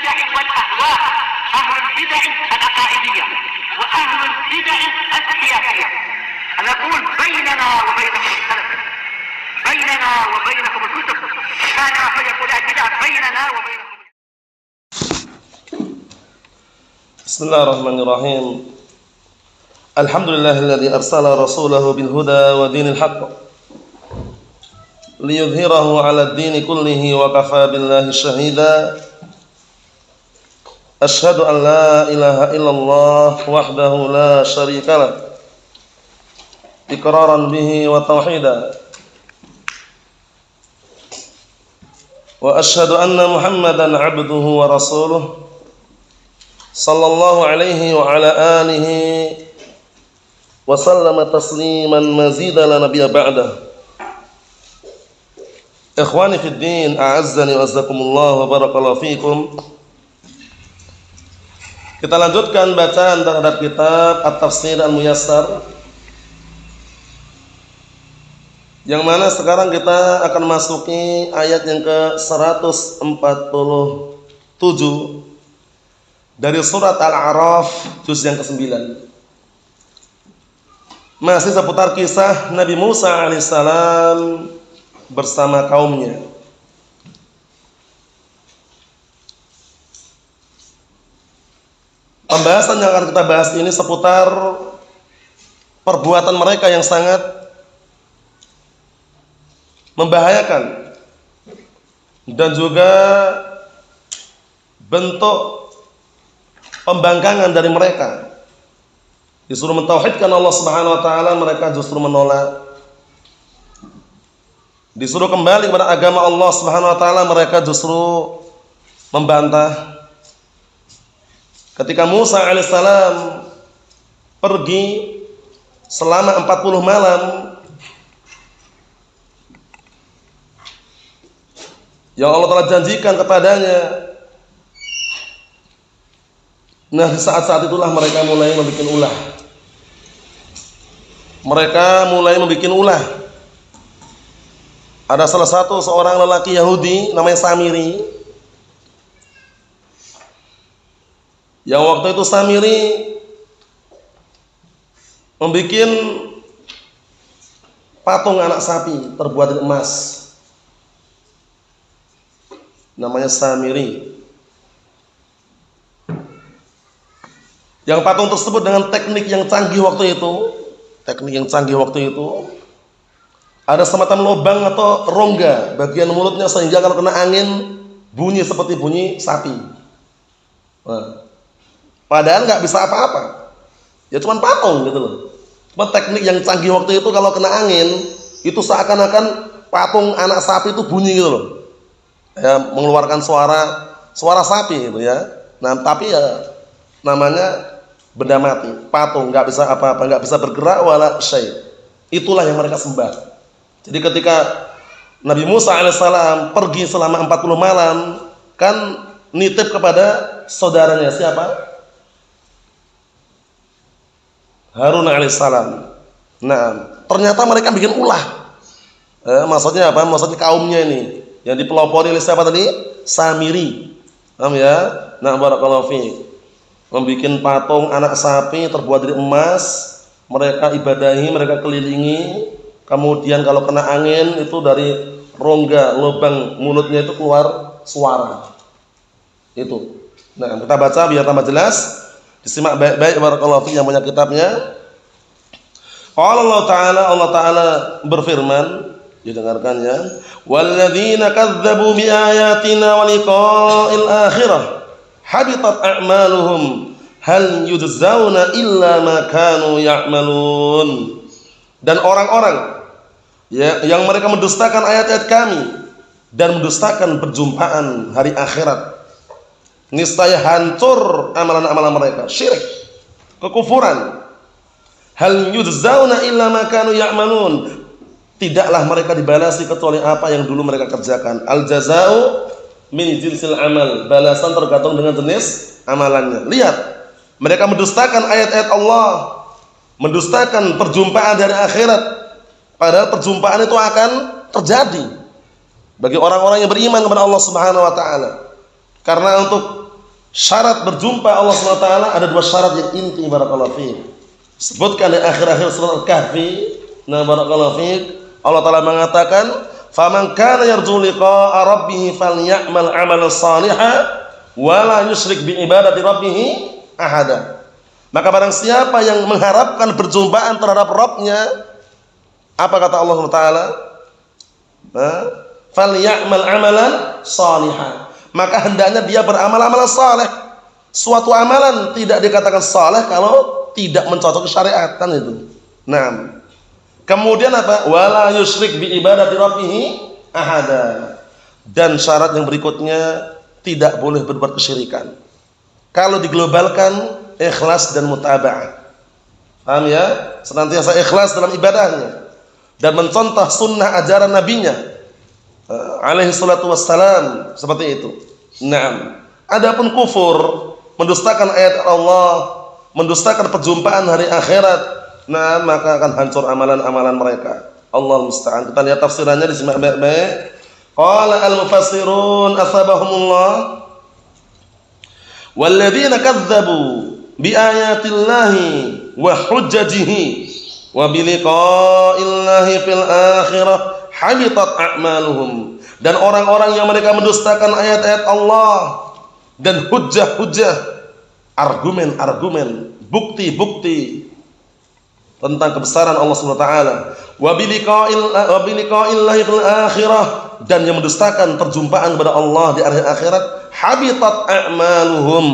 البدع والأهواء، أهل البدع العقائدية وأهل البدع السياسية. نقول بيننا وبينكم السلف، بيننا وبينكم الكتب، كان فيقول البدع بيننا وبينكم. بسم الله الرحمن الرحيم. الحمد لله الذي أرسل رسوله بالهدى ودين الحق ليظهره على الدين كله وكفى بالله شهيدا. أشهد أن لا إله إلا الله وحده لا شريك له إقرارا به وتوحيدا، وأشهد أن محمدا عبده ورسوله صلى الله عليه وعلى آله وسلم تسليما مزيدا لا نبي بعده. Ikhwani fid din, a'azzani wa azzakumullah wa barakallahu fikum. Kita lanjutkan bacaan terhadap kitab At-Tafsir Al-Muyassar, yang mana sekarang kita akan masuki ayat yang ke-147 dari surat Al-A'raf juz yang ke-9. Masih seputar kisah Nabi Musa alaihissalam bersama kaumnya. Pembahasan yang akan kita bahas ini seputar perbuatan mereka yang sangat membahayakan dan juga bentuk pembangkangan dari mereka. Disuruh mentauhidkan Allah Subhanahu wa taala, mereka justru menolak. Disuruh kembali kepada agama Allah Subhanahu wa taala, mereka justru membantah. Ketika Musa alaihissalam pergi selama 40 malam, yang Allah telah janjikan kepadanya, nah di saat-saat itulah mereka mulai membuat ulah. Mereka mulai membuat ulah. Ada salah satu seorang lelaki Yahudi namanya Samiri, yang waktu itu Samiri membuat patung anak sapi terbuat dari emas. Namanya Samiri. Yang patung tersebut dengan teknik yang canggih waktu itu, ada semacam lubang atau rongga bagian mulutnya sehingga kalau kena angin bunyi seperti bunyi sapi. Nah, padahal nggak bisa apa-apa, ya cuma patung gitu loh. Cuma teknik yang canggih waktu itu, kalau kena angin itu seakan-akan patung anak sapi itu bunyi gitu loh, ya, mengeluarkan suara sapi gitu ya. Nah tapi ya namanya benda mati, patung, nggak bisa apa-apa, nggak bisa bergerak wala syai'. Itulah yang mereka sembah. Jadi ketika Nabi Musa alaihissalam pergi selama 40 malam, kan nitip kepada saudaranya siapa? Harun alaihissalam. Nah, ternyata mereka bikin ulah. Maksudnya apa? Maksudnya kaumnya ini yang dipelopori oleh siapa tadi? Samiri. Paham ya? Nah, barakallahu fiik. Membikin patung anak sapi terbuat dari emas, mereka ibadahi, mereka kelilingi. Kemudian kalau kena angin itu dari rongga lubang mulutnya itu keluar suara. Itu. Nah, kita baca biar tambah jelas. Disimak baik-baik barakallahu fiik yang punya kitabnya. Qala Allah Ta'ala berfirman, didengarkan ya. Walladzina kadzdzabu biayatina wa liqa'il akhirah habitat a'maluhum hal yujzauna illa ma kanu ya'malun. Dan orang-orang yang mereka mendustakan ayat-ayat kami dan mendustakan perjumpaan hari akhirat, niscaya hancur amalan-amalan mereka, syirik, kekufuran. Hal yujzauna illa ma kanu ya'malun. Tidaklah mereka dibalasi kecuali apa yang dulu mereka kerjakan. Al jazau min jinsil amal. Balasan tergantung dengan jenis amalannya. Lihat, mereka mendustakan ayat-ayat Allah, mendustakan perjumpaan dari akhirat. Padahal perjumpaan itu akan terjadi bagi orang-orang yang beriman kepada Allah Subhanahu wa taala. Karena untuk Syarat berjumpa Allah SWT ada dua syarat yang inti, barakallahu fiik. Sebutkan di akhir-akhir surat Al-Kahfi. Nah, barakallahu fiik, Allah Ta'ala mengatakan, "Faman kana yarju liqa'a rabbih falyamal 'amalan shalihan wa la yusyrik bi ibadati rabbih ahada." Maka barang siapa yang mengharapkan perjumpaan terhadap Rabb-nya, apa kata Allah Ta'ala? Falyamal 'amalan shalihan. Maka hendaknya dia beramal amalan saleh. Suatu amalan tidak dikatakan saleh kalau tidak mencocoki syariat, kan itu. Nah, kemudian apa? Wala yusyrik bi ibadati rabbih ahada. Dan syarat yang berikutnya, tidak boleh berbuat kesyirikan. Kalau diglobalkan, ikhlas dan mutaba'ah. Paham ya? Senantiasa ikhlas dalam ibadahnya dan mencontoh sunnah ajaran nabinya alaihi salatu wassalam, seperti itu. Naam. Adapun kufur, mendustakan ayat Allah, mendustakan perjumpaan hari akhirat, nah maka akan hancur amalan-amalan mereka. Allah musta'an. Kita lihat tafsirannya, disimak baik-baik. Qala al-mufassirun asabahumullah, walladzina kadzdzabu bi ayatillahi wa hujjajihi wa bi liqa'illahi fil akhirah habitat a'maluhum. Dan orang-orang yang mereka mendustakan ayat-ayat Allah dan hujjah-hujjah, argumen-argumen, bukti-bukti tentang kebesaran Allah Subhanahu wa taala, wa bi liqa'illahi fil akhirah, dan yang mendustakan perjumpaan kepada Allah di akhir akhirat, habitat a'maluhum.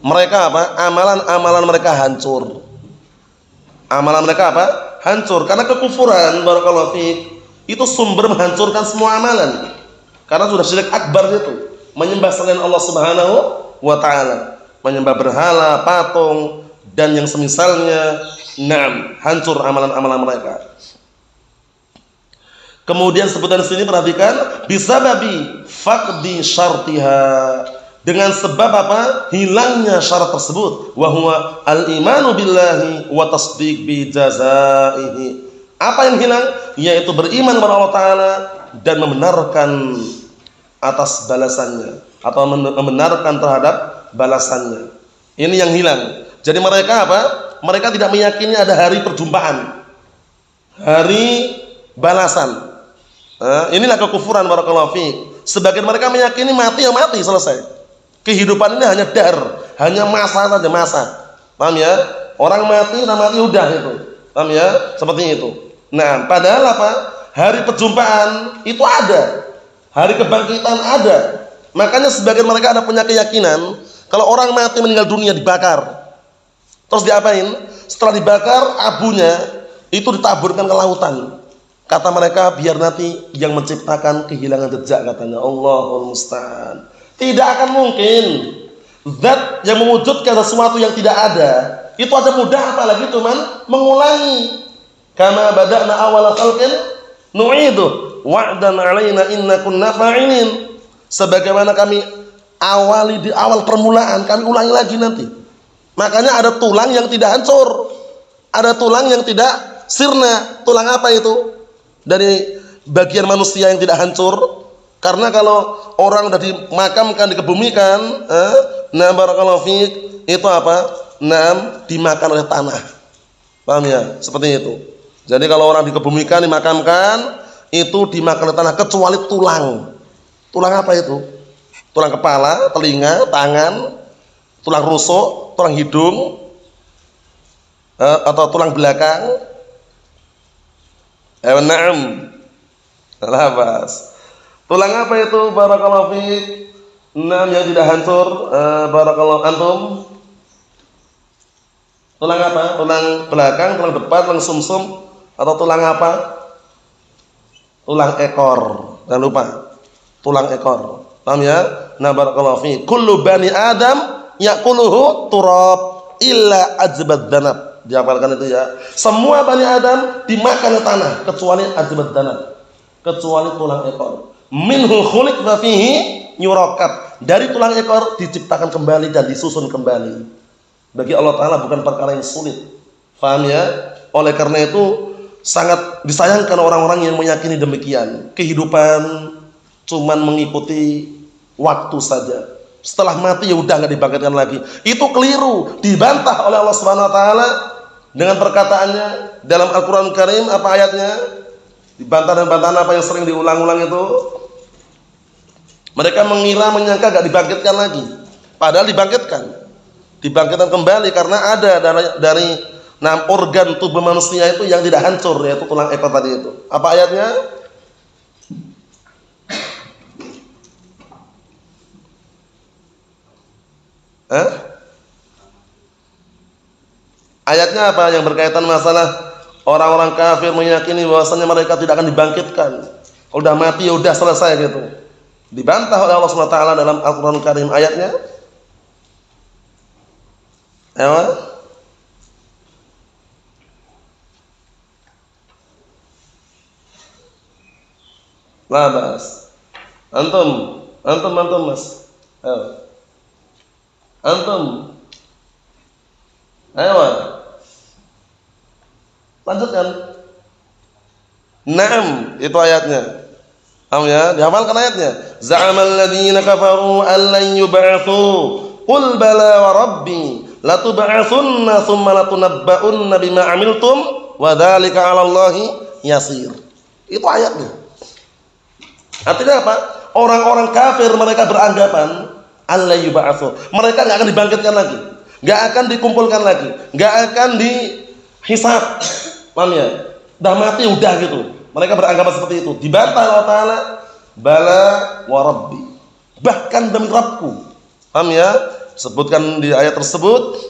Mereka apa? Amalan-amalan mereka hancur. Amalan mereka apa? Hancur karena kekufuran, barakallahu fiik. Itu sumber menghancurkan semua amalan. Karena sudah syirik akbar itu, menyembah selain Allah Subhanahu wa taala, menyembah berhala, patung dan yang semisalnya. Naam, hancur amalan-amalan mereka. Kemudian sebutan sini perhatikan, bisababi faqdi syartiha, dengan sebab apa? Hilangnya syarat tersebut. Wa huwa al-imanu billahi wa tasdiq bi jazaihi. Apa yang hilang? Yaitu beriman kepada Allah Ta'ala dan membenarkan atas balasannya, atau membenarkan terhadap balasannya. Ini yang hilang. Jadi mereka apa? Mereka tidak meyakini ada hari perjumpaan, hari balasan. Inilah kekufuran, barakallahu fiik. Sebagian mereka meyakini mati ya mati, selesai. Kehidupan ini hanya hanya masa saja, masa. Paham ya? Orang mati udah itu. Paham ya? Seperti itu. Nah, padahal apa? Hari perjumpaan itu ada, hari kebangkitan ada. Makanya sebagian mereka ada punya keyakinan kalau orang mati meninggal dunia dibakar, terus diapain? Setelah dibakar, abunya itu ditaburkan ke lautan. Kata mereka biar nanti yang menciptakan kehilangan jejak, katanya. Allahul musta'an. Tidak akan mungkin zat yang mewujudkan sesuatu yang tidak ada itu aja mudah, apalagi cuman mengulangi. Kama bada'na awala khalqin nu'idu wa'dan 'alaina inna kunna fa'ilin. Sebagaimana kami awali di awal permulaan, kami ulangi lagi nanti. Makanya ada tulang yang tidak hancur, ada tulang yang tidak sirna. Tulang apa itu? Dari bagian manusia yang tidak hancur. Karena kalau orang sudah dimakamkan, dikebumikan, nah barakallahu fiik, itu apa? Nah, dimakan oleh tanah. Paham ya? Seperti itu. Jadi kalau orang dikebumikan, dimakamkan, itu dimakan oleh tanah kecuali tulang. Tulang apa itu? Tulang kepala, telinga, tangan, tulang rusuk, tulang hidung, atau tulang belakang. Na'am. Labas. Tulang apa itu? Barakallahu fiik. Naam, yang tidak hancur. Barakallahu antum. Tulang apa? Tulang belakang, tulang depan, tulang sumsum, atau tulang apa? Tulang ekor. Jangan lupa. Tulang ekor. Paham ya? Nah, barakallahu fiik. Kullu bani Adam ya'kuluhu turab illa ajbad danab. Dihafalkan itu ya. Semua bani Adam dimakan tanah kecuali ajbad danab, kecuali tulang ekor. Minhu khuliqa fihi yurakab. Dari tulang ekor diciptakan kembali dan disusun kembali. Bagi Allah Ta'ala bukan perkara yang sulit. Paham ya? Oleh karena itu sangat disayangkan orang-orang yang meyakini demikian. Kehidupan cuman mengikuti waktu saja, Setelah mati ya udah nggak dibangkitkan lagi. Itu keliru, dibantah oleh Allah Subhanahu wa taala dengan perkataannya dalam Al-Qur'an Karim. Apa ayatnya? Dibantah dan bantahan apa yang sering diulang-ulang itu? Mereka mengira, menyangka nggak dibangkitkan lagi. Padahal dibangkitkan kembali karena ada dari 6 organ tubuh manusia itu yang tidak hancur, yaitu tulang ekor tadi itu. Apa ayatnya? Ayatnya apa yang berkaitan masalah orang-orang kafir meyakini bahwasanya mereka tidak akan dibangkitkan. Kalau udah mati ya udah selesai gitu. Dibantah oleh Allah Subhanahu wa taala dalam Al-Qur'an Karim. Ayatnya apa? Labas. Antum Mas. Ayo. Antum. Ayo. Lanjutkan. Naam, itu ayatnya. Paham ya? Dihafalkan ayatnya. Za'amal ladzina kafaru an lan yub'atsu. Qul bala wa rabbi latub'atsunna tsumma latunabba'unna bima 'amiltum wa dzalika 'ala Allahi yasir. Itu ayatnya. Artinya apa? Orang-orang kafir mereka beranggapan Allah yub'atsu. Mereka enggak akan dibangkitkan lagi, enggak akan dikumpulkan lagi, enggak akan dihisab. Paham ya? Udah mati udah gitu. Mereka beranggapan seperti itu. Dibantah Allah Taala, bala wa rabbi. Bahkan demi Rabbku. Paham ya? Sebutkan di ayat tersebut,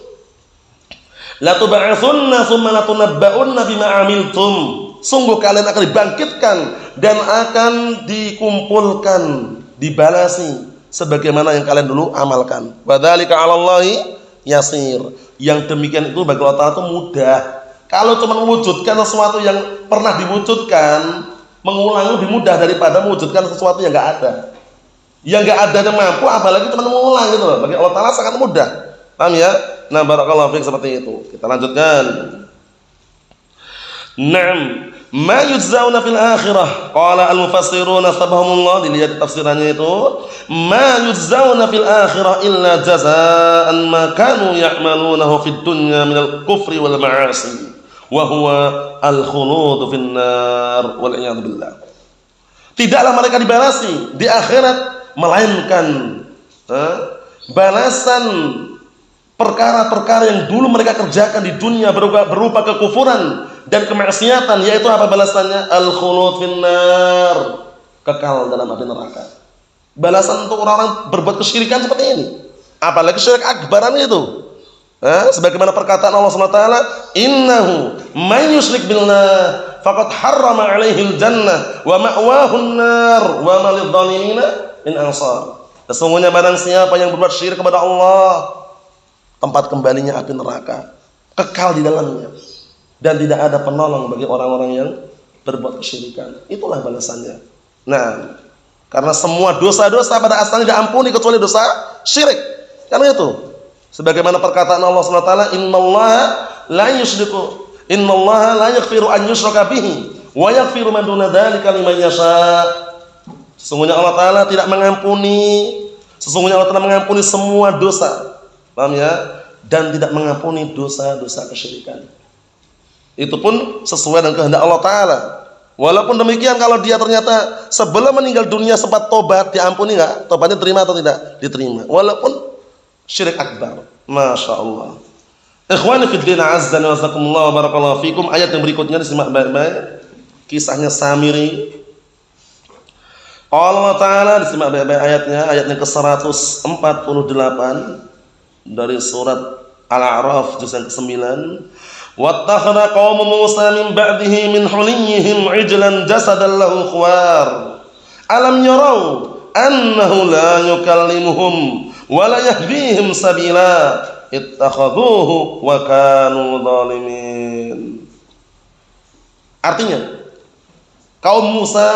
la tub'atsunna tsumma latunabba'unna bima 'amiltum. Sungguh kalian akan dibangkitkan dan akan dikumpulkan, dibalasi sebagaimana yang kalian dulu amalkan. Wa dzalika 'ala Allahi yasir. Yang demikian itu bagi Allah Ta'ala itu mudah. Kalau cuma mewujudkan sesuatu yang pernah diwujudkan, mengulang lebih mudah daripada mewujudkan sesuatu yang enggak ada. Yang enggak ada yang mampu, apalagi cuma mengulang gitu loh. Bagi Allah Ta'ala sangat mudah. Paham ya? Nah, barakallahu fiik seperti itu. Kita lanjutkan. Naam, ma yujzauna fil akhirah. Qala al-mufassiruna sabahumullah, dilihat tafsirannya itu, ma yujzauna fil akhirah illa jazaa'an ma kanu ya'malunahu fid dunya minal kufri wal ma'asi wa huwa al-khulud fin nar wal iyad billah. Tidaklah mereka dibalasi di akhirat melainkan balasan perkara-perkara yang dulu mereka kerjakan di dunia berupa kekufuran dan kemaksiatan, yaitu apa balasannya? Al-khulud finnar, kekal dalam api neraka. Balasan untuk orang-orang berbuat kesyirikan seperti ini, apalagi syirik akbaran itu. Sebagaimana perkataan Allah SWT, innahu may yusyrik billah faqad harrama alaihi al-jannah wa ma'wahu an-nar wa ma lidh-dhalimina min ansar. Sesungguhnya barang siapa yang berbuat syirik kepada Allah, tempat kembalinya api neraka, kekal di dalamnya, dan tidak ada penolong bagi orang-orang yang berbuat kesyirikan. Itulah balasannya. Nah, karena semua dosa-dosa pada asalnya diampuni kecuali dosa syirik. Karena itu, sebagaimana perkataan Allah SWT, innallaha la yusyriku, innallaha la yaghfiru an yushraka bihi wa yaghfiru ma duna dzalika liman yasha. Sesungguhnya Allah Ta'ala tidak mengampuni, sesungguhnya Allah Ta'ala mengampuni semua dosa. Paham ya? Dan tidak mengampuni dosa-dosa kesyirikan. Itu pun sesuai dengan kehendak Allah Ta'ala. Walaupun demikian, kalau dia ternyata sebelum meninggal dunia sempat tobat, diampuni nggak? Tobatnya terima atau tidak? Diterima. Walaupun syirik akbar. Masya Allah. Ikhwani fiddin azza wa jazakumullah wa barakallahu fikum. Ayat yang berikutnya disimak baik-baik. Kisahnya Samiri. Allah Ta'ala, disimak baik-baik ayatnya. Ayatnya ke-148 dari surat Al-A'raf juz yang ke-9. Wattakhadha qaumu Musa min ba'dihi min huliyihim 'ijlan jasadan lahu khuwar. Alam yarau annahu la yukallimuhum wa la yahdihim sabila ittakhadhuhu wa kanu zalimin. Artinya, kaum Musa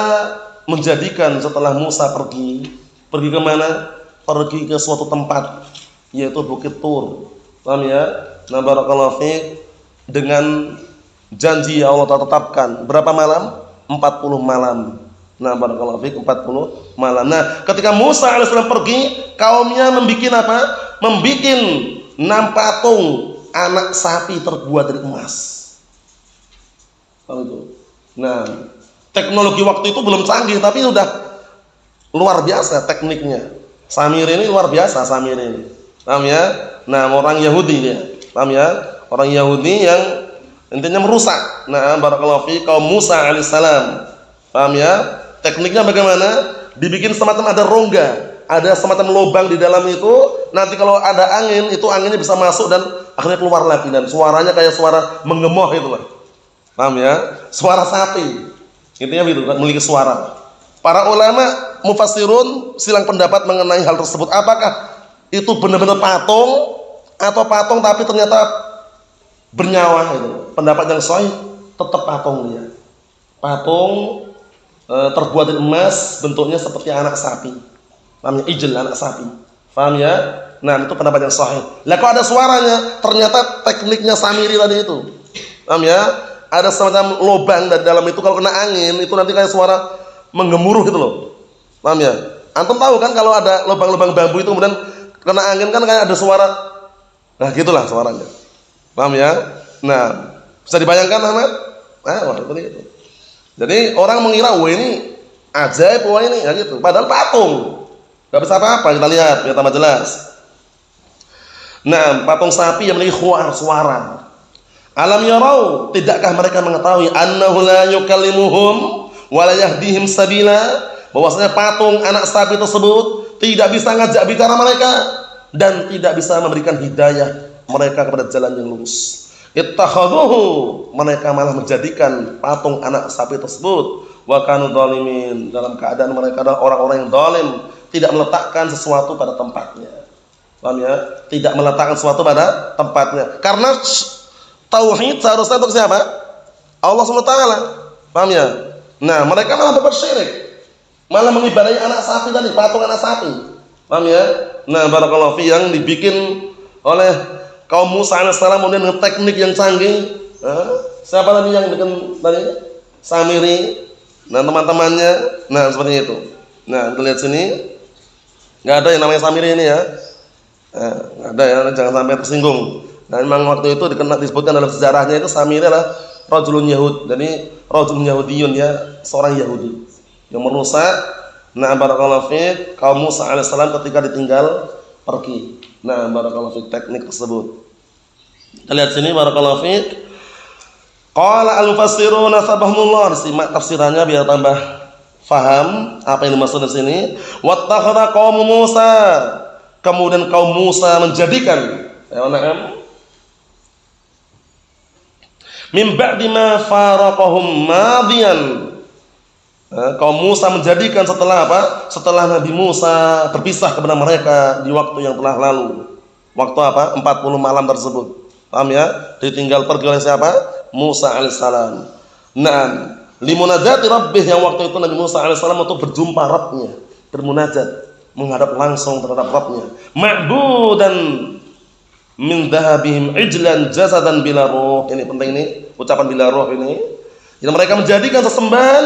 menjadikan setelah Musa pergi ke mana? Pergi ke suatu tempat, yaitu Bukit Tur. Paham ya? Nah, barakallahu fiik, dengan janji yang Allah tetapkan berapa malam? 40 malam. Nah, barakallahu fiik 40 malam. Nah, ketika Musa alaihissalam pergi, kaumnya membuat apa? Membuat 6 patung anak sapi terbuat dari emas. Kalau itu. Nah, teknologi waktu itu belum canggih tapi sudah luar biasa tekniknya. Samiri ini luar biasa, Samiri ini. Paham ya? Nah, orang Yahudi dia. Paham ya? Orang Yahudi yang intinya merusak. Nah, barakallahu fiik kaum Musa alaihissalam. Paham ya? Tekniknya bagaimana? Dibikin semacam ada rongga, ada semacam lubang di dalam itu. Nanti kalau ada angin, itu anginnya bisa masuk dan akhirnya keluar lagi dan suaranya kayak suara menggemoh itu lah. Paham ya? Suara sapi. Intinya begitu, memiliki suara. Para ulama mufassirun silang pendapat mengenai hal tersebut. Apakah itu benar-benar patung atau patung tapi ternyata bernyawa itu? Pendapat yang sahih tetap patung dia. Patung terbuat dari emas, bentuknya seperti anak sapi. Paham ya? Ijl, anak sapi. Paham ya? Nah, itu pendapat yang sahih. Lah kok ada suaranya? Ternyata tekniknya Samiri tadi itu. Paham ya? Ada semacam lubang dan dalam itu kalau kena angin itu nanti kayak suara menggemuruh gitu loh. Paham ya? Antum tahu kan kalau ada lubang-lubang bambu itu kemudian kena angin kan kayak ada suara. Nah, gitulah suaranya. Paham ya? Nah, bisa dibayangkan Ahmad? Nah, seperti itu. Jadi orang mengira wah ini ajaib, wah ini ya gitu. Padahal patung, nggak bisa apa-apa. Kita lihat biar tambah jelas. Nah, patung sapi yang memiliki suara. Alam yarau, tidakkah mereka mengetahui annahu la yukallimuhum wa la yahdihim sabila, bahwasanya patung anak sapi tersebut tidak bisa ngajak bicara mereka dan tidak bisa memberikan hidayah mereka kepada jalan yang lurus. Ittakhaduhu, mereka malah menjadikan patung anak sapi tersebut wa kanu dzalimin, dalam keadaan mereka adalah orang-orang yang zalim, tidak meletakkan sesuatu pada tempatnya. Paham ya? Tidak meletakkan sesuatu pada tempatnya. Karena tauhid seharusnya untuk siapa? Allah SWT. Paham ya? Nah, mereka malah berbuat syirik. Malah mengibadahi anak sapi tadi, patung anak sapi. Paham ya? Nah, barakallahu fi yang dibikin oleh kaum Musa alaihissalam kemudian dengan teknik yang canggih. Siapa tadi yang bikin tadi? Samiri dan teman-temannya. Nah, seperti itu. Nah, kita lihat sini. Nggak ada yang namanya Samiri ini ya. Nggak ada ya, jangan sampai tersinggung. Nah, memang waktu itu disebutkan dalam sejarahnya itu Samiri adalah rajulun Yahud. Jadi rajulun Yahudiyun ya, seorang Yahudi yang merusak. Nah, barakallahu fiik kaum Musa alaihissalam ketika ditinggal pergi. Nah, barakallahu fiik teknik tersebut. Kita lihat sini barakallahu fiik. Qala al-mufassirun nasabahumullah, simak tafsirannya biar tambah faham apa yang dimaksud di sini. Wattakhadha qaum Musa, kemudian kaum Musa menjadikan min ba'di ma faraqahum madiyan. Kaum Musa menjadikan setelah apa? Setelah Nabi Musa berpisah kepada mereka di waktu yang telah lalu. Waktu apa? 40 malam tersebut. Paham ya? Ditinggal pergi oleh siapa? Musa alaihissalam. Nah, limunajati rabbih, yang waktu itu Nabi Musa alaihissalam untuk berjumpa Rabbnya, bermunajat, menghadap langsung terhadap Rabbnya. Ma'budan min dhahabihim ijlan jasadan bila ruh. Ini penting ini, ucapan bila ruh ini. Jadi mereka menjadikan sesembahan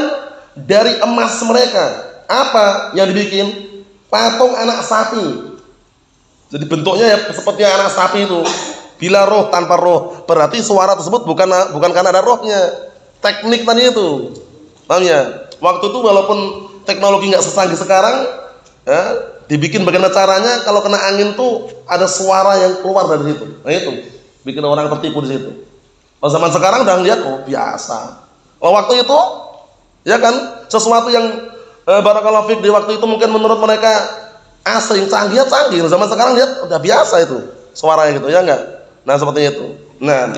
dari emas mereka. Apa yang dibikin? Patung anak sapi. Jadi bentuknya ya seperti anak sapi itu. Bila roh, tanpa roh. Berarti suara tersebut bukan karena ada rohnya. Teknik tadi itu. Paham ya? Waktu itu walaupun teknologi nggak secanggih sekarang, ya, dibikin bagaimana caranya kalau kena angin tuh ada suara yang keluar dari situ. Nah itu bikin orang tertipu di situ. Kalau zaman sekarang udah lihat, oh biasa. Kalau waktu itu ya kan, sesuatu yang barakallahu fiik di waktu itu mungkin menurut mereka asing, canggih. Zaman sekarang lihat udah biasa itu suaranya gitu, ya enggak? Nah, seperti itu. Nah,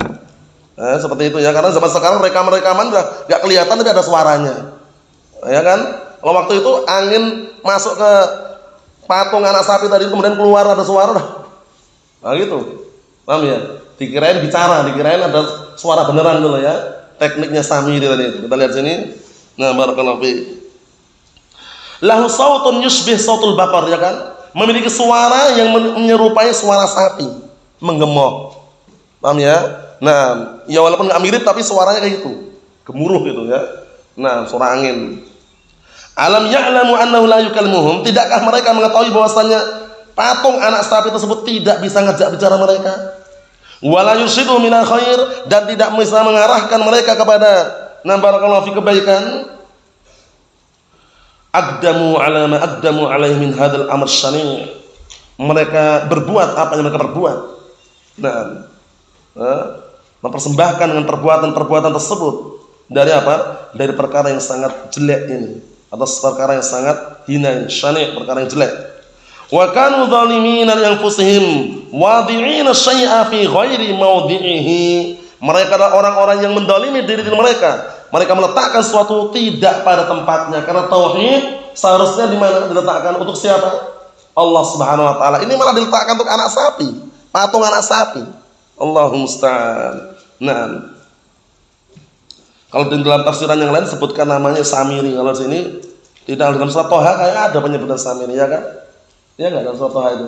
seperti itu ya, karena zaman sekarang rekaman udah enggak kelihatan tapi ada suaranya. Ya kan? Kalau waktu itu angin masuk ke patung anak sapi tadi kemudian keluar ada suara. Nah, gitu. Paham ya? Dikirain bicara, dikirain ada suara beneran dulu ya. Tekniknya Samiri tadi itu. Kita lihat sini. Nah, barakallahu fiik. Lahu sautun yushbih sautul baqar, ya kan? Memiliki suara yang menyerupai suara sapi, menggemoh. Paham ya? Nah, ya walaupun enggak mirip tapi suaranya kayak gitu. Gemuruh gitu ya. Nah, suara angin. Alam ya'lamu annahu la yukallimuhum? Tidakkah mereka mengetahui bahwasanya patung anak sapi tersebut tidak bisa ngajak bicara mereka? Wala yusidu minal khair, dan tidak bisa mengarahkan mereka kepada barakallahu fi kebaikan. Aqdamu ala ma aqdamu alaihi min hadzal amr syani'. Mereka berbuat apa yang mereka perbuat. Mempersembahkan dengan perbuatan-perbuatan tersebut dari apa? Dari perkara yang sangat jelek ini, atau perkara yang sangat hina ini, syani', perkara yang jelek. Wa kanu zalimina li anfusihim wadi'ina syai'a fi ghairi mawdi'ihi. Mereka adalah orang-orang yang mendalimi diri mereka. Mereka meletakkan sesuatu tidak pada tempatnya, karena tauhid seharusnya di mana diletakkan, untuk siapa? Allah Subhanahu wa taala. Ini malah diletakkan untuk anak sapi, patung anak sapi. Allahumma musta'an. Nah, kalau di dalam tafsiran yang lain sebutkan namanya Samiri. Kalau di sini tidak, dalam surat Toha kayak ada penyebutan Samiri, ya kan? Ya enggak, dalam surat Toha itu.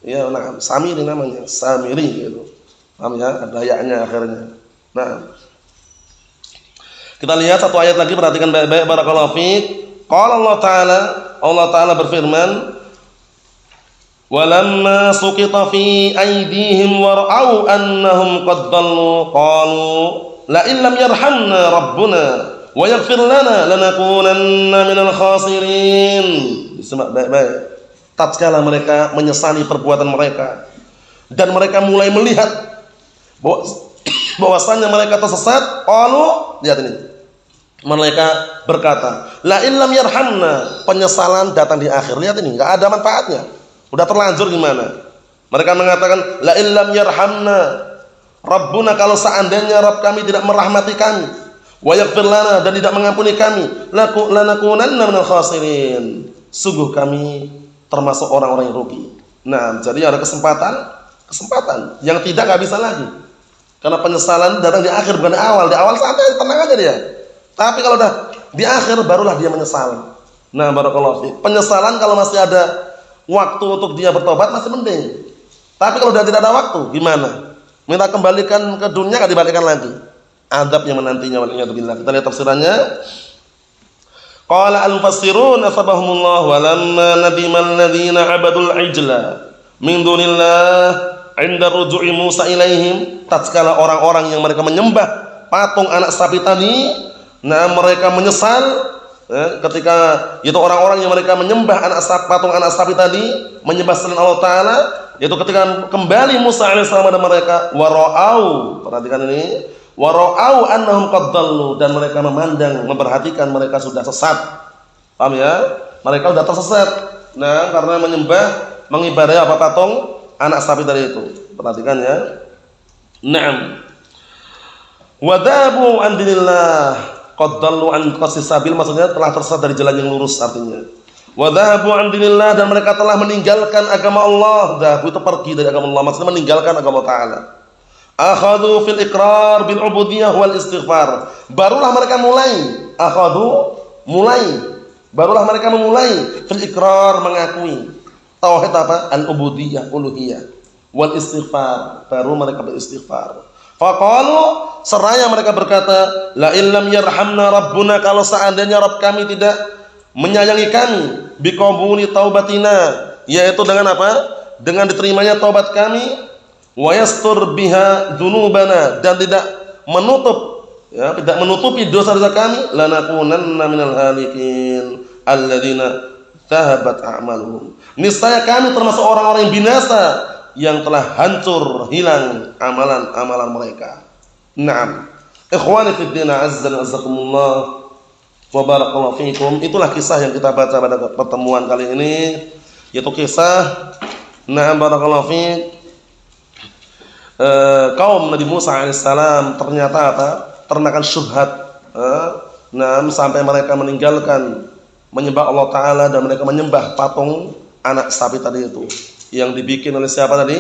Ya, nah, Samiri namanya, Samiri gitu. Paham ya? Ada ya-nya akhirnya. Nah, kita lihat satu ayat lagi, perhatikan baik-baik, barakallahu fiik. Qala Allah Ta'ala berfirman, walamma suqita fi aydihim wara'au annahum qad dallu qalu la in lam yarhamna rabbuna wa yaghfir lana lanakunanna minal khasirin. Disimak baik-baik. Tatkala mereka menyesali perbuatan mereka dan mereka mulai melihat bahwasanya mereka tersesat, qalu, lihat ini, mereka berkata, la in lam yarhamna, penyesalan datang di akhir. Lihat ini, enggak ada manfaatnya. Udah terlanjur gimana? Mereka mengatakan, la illam yarhamna rabbuna, kalau seandainya Rabb kami tidak merahmati kami, wa yaghfir lana, dan tidak mengampuni kami, lanakunanna minal khasirin, sungguh kami termasuk orang-orang yang rugi. Nah, jadi ada kesempatan yang tidak enggak bisa lagi. Karena penyesalan datang di akhir, bukan di awal. Di awal santai, tenang aja dia. Tapi kalau udah di akhir, barulah dia menyesal. Nah, barakallahu fiik. Penyesalan kalau masih ada waktu untuk dia bertobat masih mending. Tapi kalau sudah tidak ada waktu, gimana? Minta kembalikan ke dunia, kan dibalikan lagi. Adab yang menantinya, waliyadzubillah. Kita lihat tafsirannya. Qala al-mufassirun asabahumullah walamma nadimal ladzina abadul ijla min dunillah 'inda ruju'i Musa ilaihim. Tatkala orang-orang yang mereka menyembah patung anak sapi tadi, nah mereka menyesal. Ketika itu orang-orang yang mereka menyembah patung anak sapi tadi, menyembah selain Allah Ta'ala, yaitu ketika kembali Musa alaihissalam kepada mereka, wara'au, perhatikan ini, wara'au annahum qad dallu, dan mereka memandang, memperhatikan mereka sudah sesat. Paham ya? Mereka sudah tersesat. Nah, karena menyembah, mengibadahi apa, patung anak sapi tadi itu. Perhatikan ya. Naam. Wadabu an dinillah, qad dallu an qasis sabil, maksudnya telah tersesat dari jalan yang lurus artinya. Wa dhahabu an dinillah, dan mereka telah meninggalkan agama Allah. Dhahabu itu pergi dari agama Allah, maksudnya meninggalkan agama Ta'ala. Akhadhu fil iqrar bil ubudiyah wal istighfar. Barulah mereka memulai fil iqrar, mengakui tauhid apa? Al ubudiyah, uluhiyah, wal istighfar, baru mereka beristighfar. Faqalu, seraya mereka berkata, la illam yarhamna rabbuna, kalau seandainya Rabb kami tidak menyayangi kami, biqabuli taubatina, yaitu dengan apa? Dengan diterimanya taubat kami, wa yastur biha dzunubana, dan tidak menutupi dosa-dosa kami, lanakunanna minal halikin alladzina dhahabat a'maluhum, niscaya kami termasuk orang-orang yang binasa, yang telah hancur, hilang amalan-amalan mereka. Naam. Ikhwani fid din, azza wa jazakumullah wa barakallahu fiikum. Itulah kisah yang kita baca pada pertemuan kali ini, yaitu kisah naam barakallahu fiik, kaum Nabi Musa alaihissalam ternyata apa? Termakan syubhat. Naam, sampai mereka meninggalkan menyembah Allah Ta'ala, dan mereka menyembah patung anak sapi tadi itu, yang dibikin oleh siapa tadi?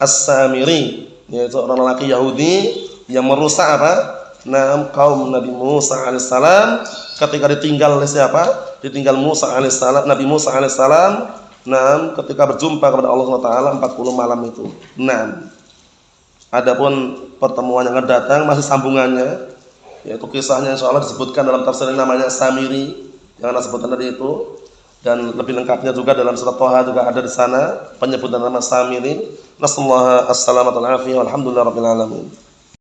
As-Samiri, yaitu orang lelaki Yahudi yang merusak apa? Nah, kaum Nabi Musa alaihissalam ketika ditinggal oleh siapa? Ditinggal Musa alaihissalam, Nabi Musa alaihissalam. Nah, ketika berjumpa kepada Allah Taala 40 malam itu. Nah, adapun pertemuan yang akan datang masih sambungannya, yaitu kisahnya insyaallah disebutkan dalam tafsir yang namanya Samiri, yang Anda sebutkan tadi itu, dan lebih lengkapnya juga dalam surat Thaha juga ada di sana penyebutan nama Samiri. Nasallahu as-salamata wal afiyah, walhamdulillahirabbil alamin.